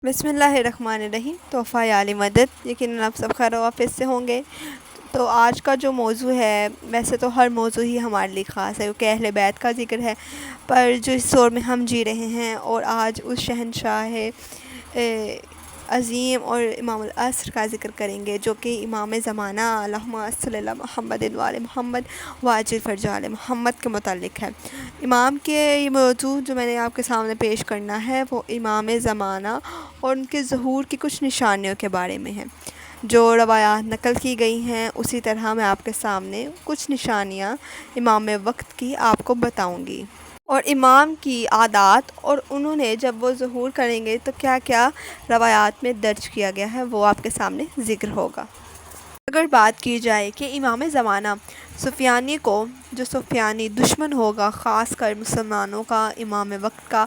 بسم اللہ الرحمن الرحیم۔ تحفہ عالی مدد، یقیناً آپ سب خیر و عافیت سے ہوں گے۔ تو آج کا جو موضوع ہے، ویسے تو ہر موضوع ہی ہمارے لیے خاص ہے کیونکہ اہل بیت کا ذکر ہے، پر جو اس دور میں ہم جی رہے ہیں اور آج اس شہنشاہ عظیم اور امام العصر کا ذکر کریں گے، جو کہ امام زمانہ اللہم صلی اللہ محمد وعلی محمد واجل فرج آل محمد کے متعلق ہے۔ امام کے یہ موضوع جو میں نے آپ کے سامنے پیش کرنا ہے وہ امام زمانہ اور ان کے ظہور کی کچھ نشانیوں کے بارے میں ہے، جو روایات نقل کی گئی ہیں۔ اسی طرح میں آپ کے سامنے کچھ نشانیاں امام وقت کی آپ کو بتاؤں گی، اور امام کی عادات، اور انہوں نے جب وہ ظہور کریں گے تو کیا کیا روایات میں درج کیا گیا ہے وہ آپ کے سامنے ذکر ہوگا۔ اگر بات کی جائے کہ امام زمانہ سفیانی کو، جو سفیانی دشمن ہوگا خاص کر مسلمانوں کا، امام وقت کا،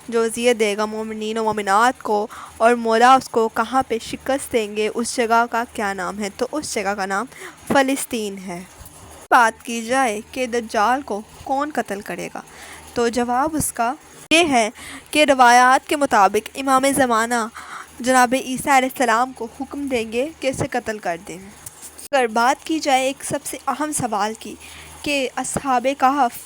جو اذیت دے گا مومنین و مومنات کو، اور مولا اس کو کہاں پہ شکست دیں گے، اس جگہ کا کیا نام ہے، تو اس جگہ کا نام فلسطین ہے۔ بات کی جائے کہ دجال کو کون قتل کرے گا، تو جواب اس کا یہ ہے کہ روایات کے مطابق امام زمانہ جناب عیسیٰ علیہ السلام کو حکم دیں گے کہ اسے قتل کر دیں۔ اگر بات کی جائے ایک سب سے اہم سوال کی کہ اصحاب کہف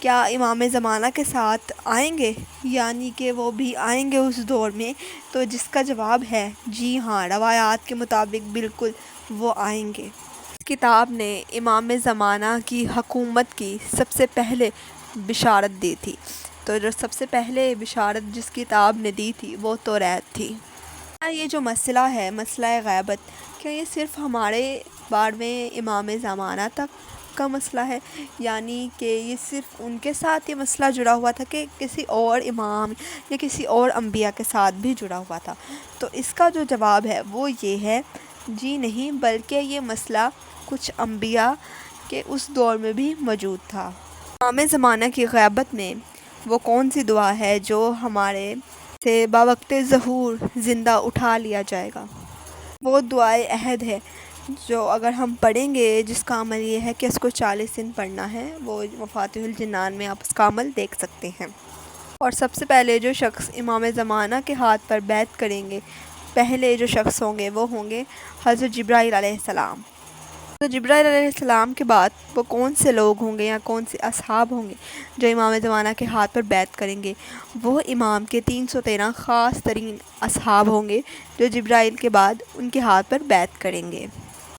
کیا امام زمانہ کے ساتھ آئیں گے، یعنی کہ وہ بھی آئیں گے اس دور میں، تو جس کا جواب ہے جی ہاں، روایات کے مطابق بالکل وہ آئیں گے۔ اس کتاب نے امام زمانہ کی حکومت کی سب سے پہلے بشارت دی تھی، تو جو سب سے پہلے بشارت جس کتاب نے دی تھی وہ توریت تھی۔ یہ جو مسئلہ ہے، مسئلہ غیبت، کیا یہ صرف ہمارے بارے میں امام زمانہ تک کا مسئلہ ہے، یعنی کہ یہ صرف ان کے ساتھ یہ مسئلہ جڑا ہوا تھا کہ کسی اور امام یا کسی اور انبیاء کے ساتھ بھی جڑا ہوا تھا؟ تو اس کا جو جواب ہے وہ یہ ہے جی نہیں، بلکہ یہ مسئلہ کچھ انبیاء کے اس دور میں بھی موجود تھا۔ امام زمانہ کی غیبت میں وہ کون سی دعا ہے جو ہمارے سے باوقت ظہور زندہ اٹھا لیا جائے گا؟ وہ دعائے عہد ہے، جو اگر ہم پڑھیں گے، جس کا عمل یہ ہے کہ اس کو 40 دن پڑھنا ہے۔ وہ مفاتیح الجنان میں آپ اس کا عمل دیکھ سکتے ہیں۔ اور سب سے پہلے جو شخص امام زمانہ کے ہاتھ پر بیعت کریں گے، پہلے جو شخص ہوں گے وہ ہوں گے حضرت جبرائیل علیہ السلام۔ تو جبرائیل علیہ السلام کے بعد وہ کون سے لوگ ہوں گے یا کون سے اصحاب ہوں گے جو امام زمانہ کے ہاتھ پر بیعت کریں گے؟ وہ امام کے 313 خاص ترین اصحاب ہوں گے جو جبرائیل کے بعد ان کے ہاتھ پر بیعت کریں گے۔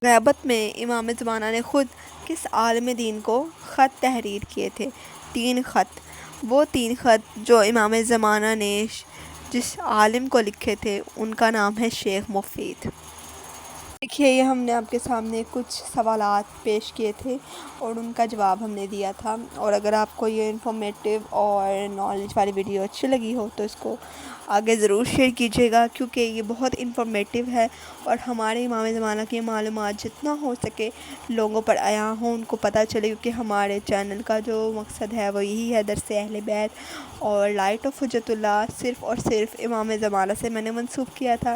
غیبت میں امام زمانہ نے خود کس عالم دین کو خط تحریر کیے تھے؟ 3 خط۔ وہ 3 خط جو امام زمانہ نے جس عالم کو لکھے تھے ان کا نام ہے شیخ مفید۔ دیکھیے، یہ ہم نے آپ کے سامنے کچھ سوالات پیش کیے تھے اور ان کا جواب ہم نے دیا تھا، اور اگر آپ کو یہ انفارمیٹیو اور نالج والی ویڈیو اچھی لگی ہو تو اس کو آگے ضرور شیئر کیجیے گا، کیونکہ یہ بہت انفارمیٹیو ہے، اور ہمارے امام زمانہ کی معلومات جتنا ہو سکے لوگوں پر عیاں ہوں، ان کو پتہ چلے، کیونکہ ہمارے چینل کا جو مقصد ہے وہ یہی ہے، درس اہل بیت اور لائٹ آف حجت اللہ صرف اور صرف امام زمانہ سے میں نے منسوب کیا تھا۔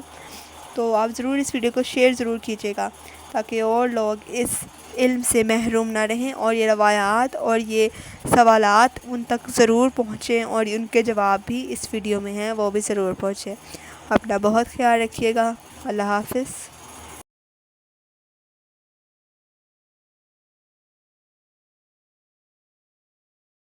تو آپ ضرور اس ویڈیو کو شیئر ضرور کیجیے گا تاکہ اور لوگ اس علم سے محروم نہ رہیں، اور یہ روایات اور یہ سوالات ان تک ضرور پہنچیں، اور ان کے جواب بھی اس ویڈیو میں ہیں وہ بھی ضرور پہنچیں۔ اپنا بہت خیال رکھیے گا۔ اللہ حافظ۔